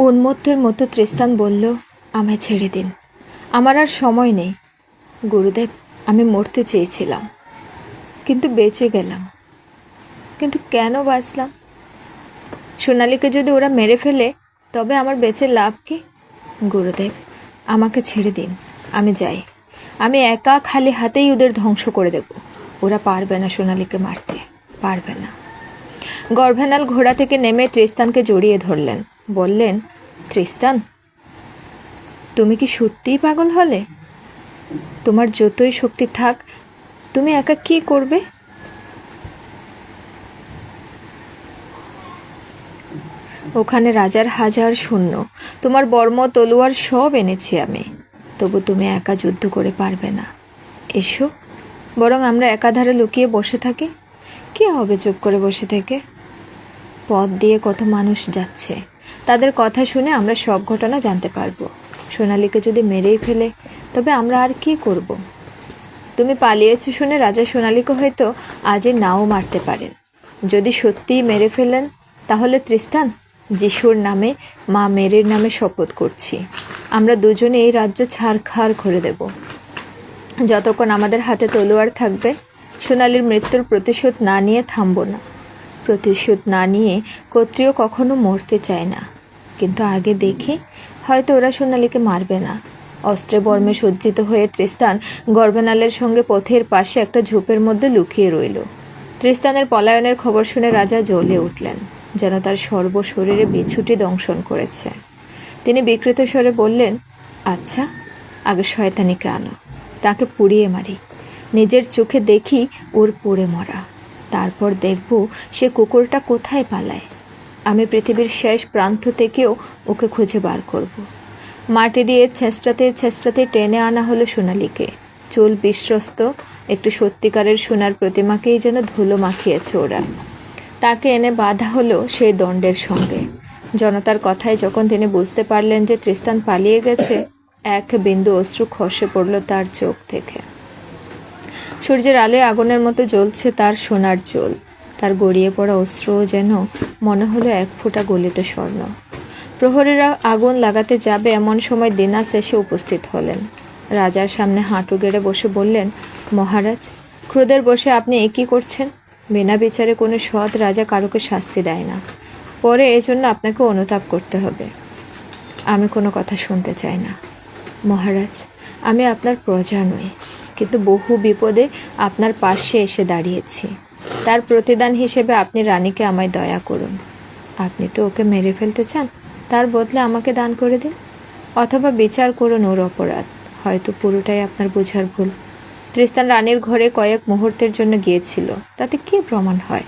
উন্মত্তের মতো তৃষ্টান বলল, আমায় ছেড়ে দিন, আমার আর সময় নেই। গুরুদেব, আমি মরতে চেয়েছিলাম, কিন্তু বেঁচে গেলাম। কিন্তু কেন বাঁচলাম? সোনালীকে যদি ওরা মেরে ফেলে তবে আমার বেঁচে লাভ কি? গুরুদেব, আমাকে ছেড়ে দিন, আমি যাই। আমি একা খালি হাতেই ওদের ধ্বংস করে দেব। ওরা পারবে না সোনালীকে মারতে, পারবে না। গর্ভেনাল ঘোড়া থেকে নেমে তৃষ্টানকে জড়িয়ে ধরলেন, বললেন, তৃষ্টান, তুমি কি সত্যিই পাগল হলে? তোমার যতই শক্তি থাক, তুমি একা কি করবে? ওখানে রাজার হাজার সৈন্য, তোমার বর্ম তলোয়ার সব এনেছি আমি, তবু তুমি একা যুদ্ধ করে পারবে না। এসো, বরং আমরা একাধারে লুকিয়ে বসে থাকি। কি হবে চুপ করে বসে থেকে? পথ দিয়ে কত মানুষ যাচ্ছে, তাদের কথা শুনে আমরা সব ঘটনা জানতে পারবো। সোনালীকে যদি মেরেই ফেলে তবে আমরা আর কি করব? তুমি পালিয়েছো শুনে রাজা সোনালীকে হয়তো আজই নাও মারতে পারেন। যদি সত্যিই মেরে ফেলেন তাহলে তৃষ্টান, যিশুর নামে, মা মেরির নামে শপথ করছি, আমরা দুজনে এই রাজ্য ছাড়খাড় করে দেব। যতক্ষণ আমাদের হাতে তলোয়ার থাকবে, সোনালীর মৃত্যুর প্রতিশোধ না নিয়ে থামব না। প্রতিশোধ না নিয়ে ক্ষত্রিয় কখনো মরতে চায় না। কিন্তু আগে দেখি, হয়তো ওরা সোনালীকে মারবে না। অস্ত্রে বর্মে সজ্জিত হয়ে তৃষ্টান গর্ভেনালের সঙ্গে পথের পাশে একটা ঝোপের মধ্যে লুকিয়ে রইল। তৃষ্টানের পলায়নের খবর শুনে রাজা জ্বলে উঠলেন, যেন তার সর্বশরীরে বিছুটি দংশন করেছে। তিনি বিকৃত স্বরে বললেন, আচ্ছা, আগে শয়তানিকে আনো, তাকে পুড়িয়ে মারি, নিজের চোখে দেখি ওর পুড়ে মরা। তারপর দেখব সে কুকুরটা কোথায় পালায়। আমি পৃথিবীর শেষ প্রান্ত থেকেও ওকে খুঁজে বার করব। মাটি দিয়ে ছেঁচড়াতে ছেঁচড়াতে টেনে আনা হলো সোনালীকে। চুল বিশ্বস্ত একটু সত্যিকারের সোনার প্রতিমাকেই যেন ধুলো মাখিয়েছে ওরা। তাকে এনে বাঁধা হলো সেই দণ্ডের সঙ্গে। জনতার কথায় যখন তিনি বুঝতে পারলেন যে তৃষ্টান পালিয়ে গেছে, এক বিন্দু অশ্রু খসে পড়ল তার চোখ থেকে। সূর্যের আলোয় আগুনের মতো জ্বলছে তার সোনার চুল। তার গড়িয়ে পড়া অশ্রুও যেন মনে হলো এক ফোঁটা গলিত স্বর্ণ। প্রহরীরা আগুন লাগাতে যাবে এমন সময় দিনাস এসে উপস্থিত হলেন। রাজার সামনে হাঁটু গেড়ে বসে বললেন, মহারাজ, ক্রোধের বসে আপনি এ কী করছেন? বিনা বিচারে কোনো সৎ রাজা কারোকে শাস্তি দেয় না। পরে এজন্য আপনাকে অনুতাপ করতে হবে। আমি কোনো কথা শুনতে চাই না। মহারাজ, আমি আপনার প্রজা নই, কিন্তু বহু বিপদে আপনার পাশে এসে দাঁড়িয়েছি। তার প্রতিদান হিসেবে আপনি রানীকে আমায় দয়া করুন। আপনি তো ওকে মেরে ফেলতে চান, তার বদলে আমাকে দান করে দিন। অথবা বিচার করুন ওর অপরাধ, হয়তো পুরোটাই আপনার বোঝার ভুল। তৃষ্টান রানীর ঘরে কয়েক মুহূর্তের জন্য গিয়েছিল, তাতে কি প্রমাণ হয়?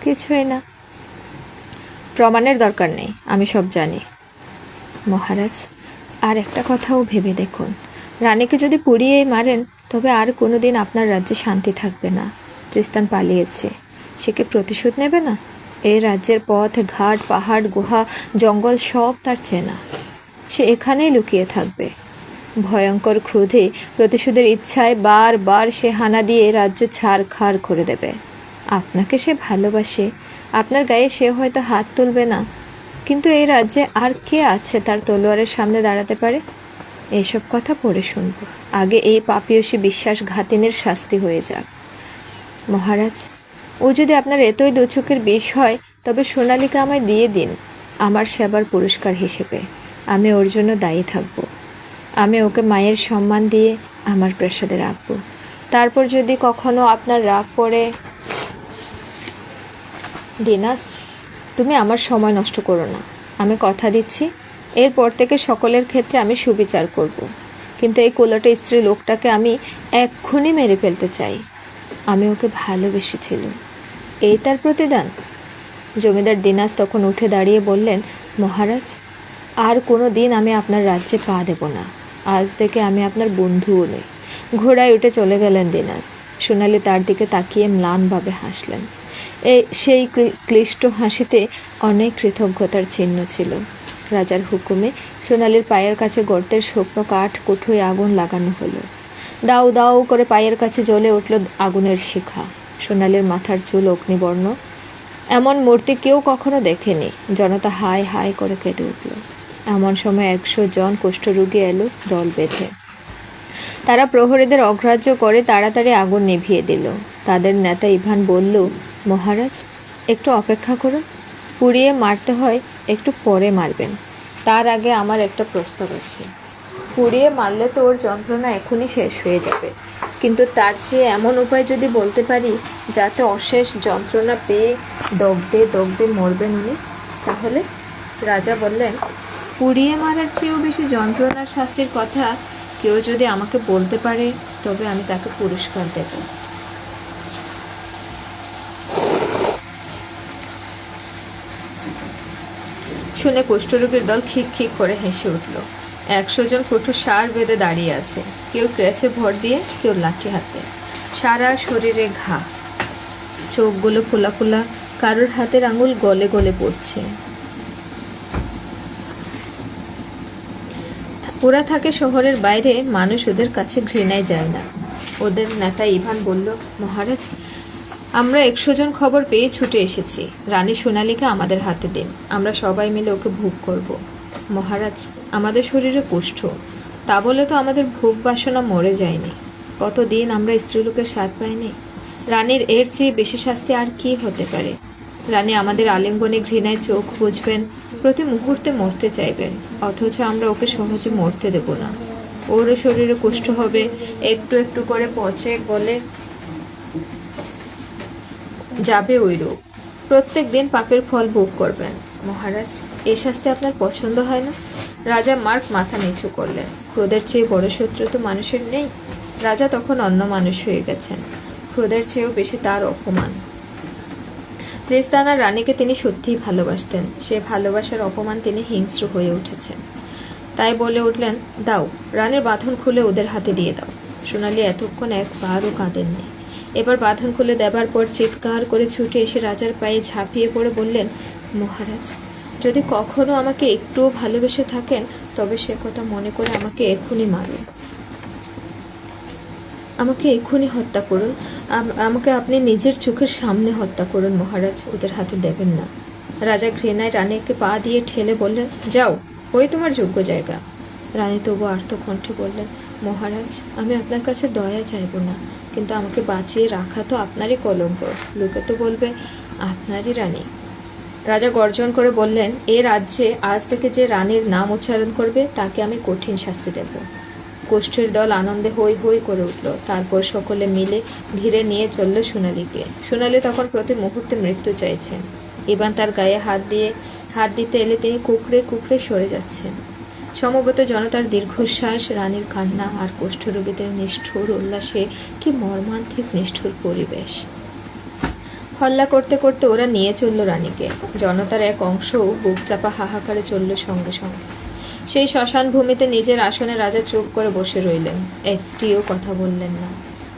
কিছুই না। প্রমাণের দরকার নেই, আমি সব জানি। মহারাজ, আর একটা কথাও ভেবে দেখুন, রানীকে যদি পুড়িয়েই মারেন তবে আর কোনো দিন আপনার রাজ্যে শান্তি থাকবে না। তৃষ্টান পালিয়েছে, সে কি প্রতিশোধ নেবে না? এই রাজ্যের পথ ঘাট পাহাড় গুহা জঙ্গল সব তার চেনা। সে এখানেই লুকিয়ে থাকবে। ভয়ঙ্কর ক্রোধে প্রতিশোধের ইচ্ছায় বারবার সে হানা দিয়ে রাজ্য ছাড়খাড় করে দেবে। আপনাকে সে ভালোবাসে, আপনার গায়ে সে হয়তো হাত তুলবে না, কিন্তু এই রাজ্যে আর কে আছে তার তলোয়ারের সামনে দাঁড়াতে পারে? এইসব কথা পরে শুনব, আগে এই পাপিয়সী বিশ্বাসঘাতিনীর শাস্তি হয়ে যাক। মহারাজ, ও যদি আপনার এতই দুচোখের বিষ হয় তবে সোনালীকে আমায় দিয়ে দিন, আমার সেবার পুরস্কার হিসেবে। আমি ওর জন্য দায়ী থাকব। আমি ওকে মায়ের সম্মান দিয়ে আমার প্রাসাদে রাখব। তারপর যদি কখনো আপনার রাগ পড়ে। দিনাস, তুমি আমার সময় নষ্ট করো না। আমি কথা দিচ্ছি, এরপর থেকে সকলের ক্ষেত্রে আমি সুবিচার করব। কিন্তু এই কোলটে স্ত্রী লোকটাকে আমি এক্ষুনি মেরে ফেলতে চাই। আমি ওকে ভালোবেসেছিলাম, এই তার প্রতিদান। জমিদার দিনাস তখন উঠে দাঁড়িয়ে বললেন, মহারাজ, আর কোনো দিন আমি আপনার রাজ্যে পা দেব না। আজ থেকে আমি আপনার বন্ধুও নই। ঘোড়ায় উঠে চলে গেলেন দিনাস। সোনালী তার দিকে তাকিয়ে ম্লানভাবে হাসলেন। সেই ক্লিষ্ট হাসিতে অনেক কৃতজ্ঞতার চিহ্ন ছিল। রাজার হুকুমে সোনালীর পায়ের কাছে গর্তের শুকনো কাঠ কুঠোয় আগুন লাগানো হলো। দাউ দাউ করে পায়ের কাছে জ্বলে উঠল আগুনের শিখা। সোনালীর মাথার চুল অগ্নিবর্ণ। এমন মূর্তি কেউ কখনো দেখেনি। জনতা হায় হায় করে কেঁদে উঠল। এমন সময় 100 জন কুষ্ঠরোগী এলো দল বেঁধে। তারা প্রহরীদের অগ্রাহ্য করে তাড়াতাড়ি আগুন নিভিয়ে দিল। তাদের নেতা ইভান বলল, মহারাজ, একটু অপেক্ষা করুন। পুড়িয়ে মারতে হয় একটু পরে মারবেন। তার আগে আমার একটা প্রস্তাব আছে। পুড়িয়ে মারলে তো ওর যন্ত্রণা এখনই শেষ হয়ে যাবে, কিন্তু তার চেয়ে এমন উপায় যদি বলতে পারি যাতে অশেষ যন্ত্রণা পেয়ে দগ্ধে দগ্ধে মরবেন উনি, তাহলে? রাজা বললেন, পুড়িয়ে মারার চেয়েও বেশি যন্ত্রণার শাস্তির কথা কেউ যদি আমাকে বলতে পারে তবে আমি তাকে পুরস্কার দেব। শুনে কুষ্ঠরোগীর দল খিক খিক করে হেসে উঠল। 100 জন কঠোর সার বেঁধে দাঁড়িয়ে আছে, কেউ ক্রেচে ভর দিয়ে, কেউ লাঠি হাতে। সারা শরীরে ঘা, চোখগুলো ফোলা ফোলা, কারোর হাতের আঙুল গলে গলে পড়ছে। ওরা থাকে শহরের বাইরে, মানুষ ওদের কাছে ঘৃণায় যায় না। ওদের নেতা ইভান বলল, মহারাজ, আমরা 100 জন খবর পেয়ে ছুটে এসেছি। রানী সোনালীকে আমাদের হাতে দিন, আমরা সবাই মিলে ওকে ভোগ করব। মহারাজ, আমাদের শরীরে কুষ্ঠ, তা বলে তো আমাদের ভোগ বাসনা মরে যায়নি। কতদিন আমরা স্ত্রীলোকের স্বাদ পাইনি। রানীর এর চেয়ে বেশি শাস্তি আর কি হতে পারে? রানী আমাদের আলিঙ্গনে ঘৃণায় চোখ বুঝবেন, প্রতি মুহূর্তে মরতে চাইবেন, অথচ আমরা ওকে সহজে মরতে দেব না। ওর শরীরে কুষ্ঠ হবে, একটু একটু করে পচে গলে যাবে ওই রোগ। প্রত্যেক দিন পাপের ফল ভোগ করবেন। মহারাজ, এই শাস্তি আপনার পছন্দ হয় না? রাজা মার্ক মাথা নিচু করলেন। ক্রোধের চেয়ে বড় শত্রু তো মানুষের নেই। রাজা তখন অন্য মানুষ হয়ে গেছেন। ক্রোধের চেয়েও বেশি তার অপমান। ত্রিস্তানার রানীকে তিনি সত্যিই ভালোবাসতেন। সে ভালোবাসার অপমান তিনি হিংস্র হয়ে উঠেছেন। তাই বলে উঠলেন, দাও, রানীর বাঁধন খুলে ওদের হাতে দিয়ে দাও। সোনালী এতক্ষণ একবারও কাঁদেননি। এবার বাঁধন খুলে দেবার পর চিৎকার করে ছুটে এসে রাজার পায়ে ঝাঁপিয়ে পড়ে বললেন, মহারাজ, যদি কখনো আমাকে একটুও ভালোবেসে থাকেন তবে সে কথা মনে করে আমাকে এক্ষুনি মারুন। আমাকে এক্ষুনি হত্যা করুন। আমাকে আপনি নিজের চোখের সামনে হত্যা করুন মহারাজ, ওদের হাতে দেবেন না। রাজা ঘৃণায় রানীকে পা দিয়ে ঠেলে বললেন, যাও, ওই তোমার যোগ্য জায়গা। রানী তবু আর্তকণ্ঠে বললেন, মহারাজ, আমি আপনার কাছে দয়া চাইব না, কিন্তু আমাকে বাঁচিয়ে রাখা তো আপনারই কলঙ্ক। লোকে তো বলবে আপনারই রানী। রাজা গর্জন করে বললেন, এ রাজ্যে আজ থেকে যে রানীর নাম উচ্চারণ করবে তাকে আমি কঠিন শাস্তি দেব। কোষ্ঠীর দল আনন্দে হই হই করে উঠল। তারপর সকলে মিলে ঘিরে নিয়ে চলল সোনালীকে। সোনালী তখন প্রতি মুহূর্তে মৃত্যু চাইছেন। ইভান তার গায়ে হাত দিতে এলে তিনি কুকড়ে কুকড়ে সরে যাচ্ছেন। সমবেত জনতার দীর্ঘশ্বাস, রানীর কান্না আর কুষ্ঠরোগীদের নিষ্ঠুর উল্লাসে কি মর্মান্তিক নিষ্ঠুর পরিবেশ। হল্লা করতে করতে ওরা নিয়ে চলল রানীকে। জনতার এক অংশও বুক চাপা হাহাকারে চলল সঙ্গে সঙ্গে। সেই শ্মশান ভূমিতে নিজের আসনে রাজা চুপ করে বসে রইলেন, একটিও কথা বললেন না।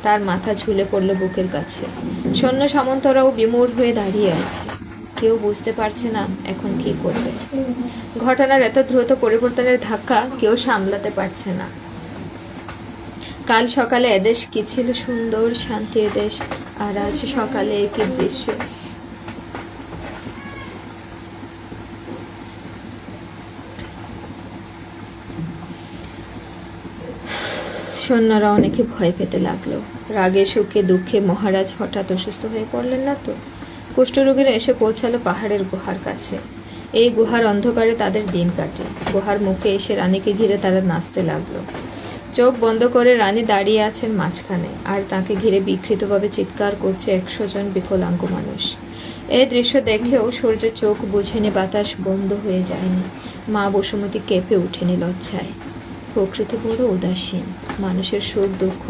তার মাথা ঝুলে পড়ল বুকের কাছে। সৈন্য সামন্তরাও বিমূঢ় হয়ে দাঁড়িয়ে আছে। কেউ বুঝতে পারছে না এখন কি করবে। ঘটনার এত দ্রুত পরিবর্তনের ধাক্কা কেউ সামলাতে পারছে না। কাল সকালে এদেশ কি ছিল সুন্দর শান্তির দেশ, আর আজ সকালে কি দৃশ্য। সৈন্যরা অনেকে ভয় পেতে লাগলো। রাগে সুখে দুঃখে মহারাজ হঠাৎ অসুস্থ হয়ে পড়লেন না তো? কুষ্ঠরোগীরা এসে পৌঁছালো পাহাড়ের গুহার কাছে। এই গুহার অন্ধকারে তাদের দিন কাটে। গুহার মুখে এসে রানীকে ঘিরে তারা নাচতে লাগলো। চোখ বন্ধ করে রানী দাঁড়িয়ে আছেন মাঝখানে, আর তাকে ঘিরে বিকৃতভাবে চিৎকার করছে 100 জন বিকলাঙ্গ মানুষ। এই দৃশ্য দেখেও সূর্য চোখ বুঝেনি, বাতাস বন্ধ হয়ে যায়নি। মা বসুমতী কেঁপে উঠেনি লজ্জায়। প্রকৃতি বড় উদাসীন। মানুষের সুখ দুঃখ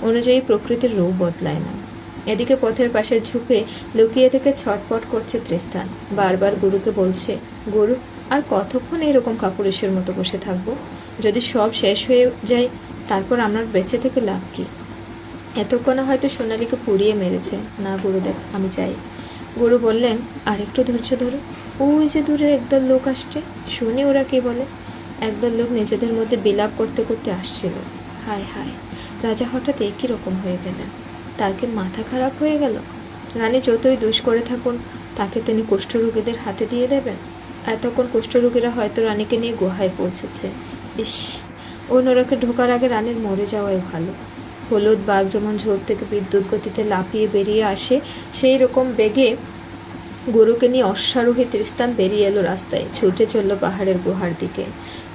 অনুযায়ী প্রকৃতির রূপ বদলায় না। এদিকে পথের পাশে ঝুপে লুকিয়ে থেকে ছটপট করছে ত্রিস্তান। বারবার গুরুকে বলছে, গুরু, আর কতক্ষণ এরকম কাপুরুষের মতো বসে থাকবো? যদি সব শেষ হয়ে যায় তারপর আমার বেঁচে থেকে লাভ কি? এতক্ষণে হয়তো সোনালীকে পুড়িয়ে মেরেছে। না গুরুদেব, আমি চাই। গুরু বললেন, আর একটু ধৈর্য ধরো। ওই যে দূরে একদল লোক আসছে, শুনি ওরা কি বলে। একদল লোক নিজেদের মধ্যে বিলাপ করতে করতে আসছিল। হায় হায়, রাজা হঠাৎ একই রকম হয়ে গেলেন। তার কি মাথা খারাপ হয়ে গেল? রানী যতই দোষ করে থাকুন তাকে তিনি কুষ্ঠরোগীদের হাতে দিয়ে দেবেন? এতক্ষণ কুষ্ঠরোগীরা হয়তো রানীকে নিয়ে গুহায় পৌঁছেছে। ইস, ও নরকে ঢোকার আগে রানীর মরে যাওয়াই ভালো। হলুদ বাঘ যেমন ঝোপ থেকে বিদ্যুৎ গতিতে লাফিয়ে বেরিয়ে আসে, সেই রকম বেগে গরুকে নিয়ে অশ্বারোহী তৃস্তান বেরিয়ে এলো রাস্তায়, ছুটে চলল পাহাড়ের গুহার দিকে।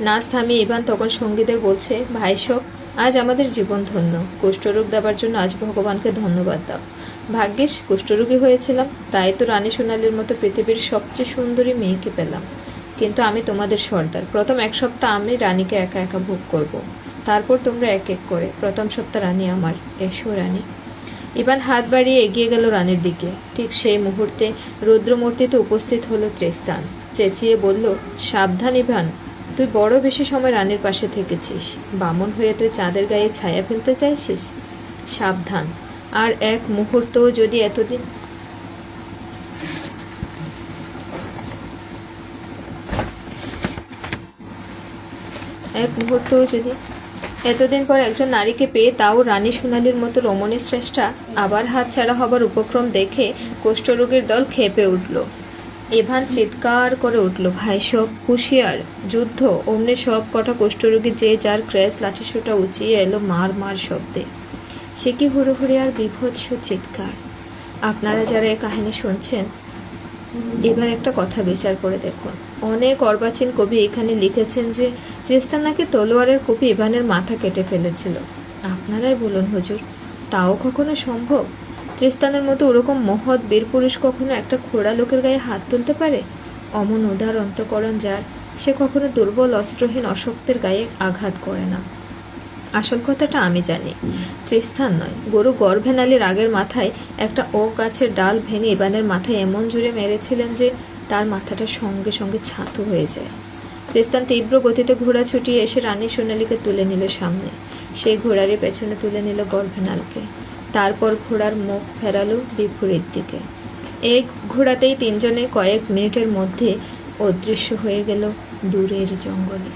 নাচ থামিয়ে ইভান তখন সঙ্গীদের বলছে, ভাই সব, আজ আমাদের জীবন ধন্য। কুষ্ঠরোগ দেবার জন্য আজ ভগবানকে ধন্যবাদ দাও। ভাগ্যিস কুষ্ঠরোগী হয়েছিলাম, তাই তো রানী সোনালীর মতো পৃথিবীর সবচেয়ে সুন্দরী মেয়েকে পেলাম। কিন্তু আমি তোমাদের সর্দার। প্রথম 1 সপ্তাহ আমি রানীকে একা একা ভোগ করব। তারপর তোমরা এক এক করে। প্রথম সপ্তাহ রানী আমার। এসো রানী। ইভান হাত বাড়িয়ে এগিয়ে গেল রানীর দিকে। ঠিক সেই মুহূর্তে রুদ্রমূর্তিতে উপস্থিত হলো তৃস্তান। চেঁচিয়ে বলল, সাবধান ইভান, তুই বড় বেশি সময় রানীর পাশে থেকেছিস। বামন হয়ে তুই চাঁদের গায়ে ছায়া ফেলতে চাইছিস? সাবধান। আর এক মুহূর্তও যদি এতদিন পর একজন নারীকে পেয়ে, তাও রানী সোনালীর মতো রমণী শ্রেষ্ঠা আবার হাতছাড়া হবার উপক্রম দেখে কুষ্ঠরোগীর দল ক্ষেপে উঠল। ইভান চিৎকার করে উঠল, ভাই সব, হুঁশিয়ার, যুদ্ধ! অমনি সব কটা কুষ্ঠরোগী যে যার ক্র্যাশ লাঠিসোঁটা উঁচিয়ে এলো মার মার শব্দে। সে কি হুড়োহুড়ি আর বিভৎস চিৎকার! আপনারা যারা এই কাহিনী শুনছেন, এবার একটা কথা বিচার করে দেখুন। অনেক অর্বাচীন কবি এখানে লিখেছেন যে তৃস্তান নাকি তলোয়ারের কোপে ইভানের মাথা কেটে ফেলেছিল। আপনারাই বলুন হুজুর, তাও কখনো সম্ভব? তৃস্তানের মতো ওরকম মহৎ বীর পুরুষ কখনো একটা খোড়া লোকের গায়ে হাত তুলতে পারে? অমন উদার অন্তঃকরণ যার, সে কখনো দুর্বল অস্ত্রহীন অশক্তের গায়ে আঘাত করে না। আসল কথাটা আমি জানি, তৃস্তান নয়, গরু গর্ভেনালী রাগের মাথায় একটা গাছের ডাল ভেঙে ইবানের মাথায় এমন জোরে মেরেছিলেন যে তার মাথাটা সঙ্গে সঙ্গে ছাতু হয়ে যায়। তৃস্তান তীব্র গতিতে ঘোড়া ছুটিয়ে এসে রানী সোনালীকে তুলে নিল সামনে। সেই ঘোড়ারই পেছনে তুলে নিল গর্ভেনালকে। তারপর ঘোড়ার মুখ ফেরালো বিপরীত দিকে। এই ঘোড়াতেই তিনজনে কয়েক মিনিটের মধ্যে অদৃশ্য হয়ে গেল দূরের জঙ্গলে।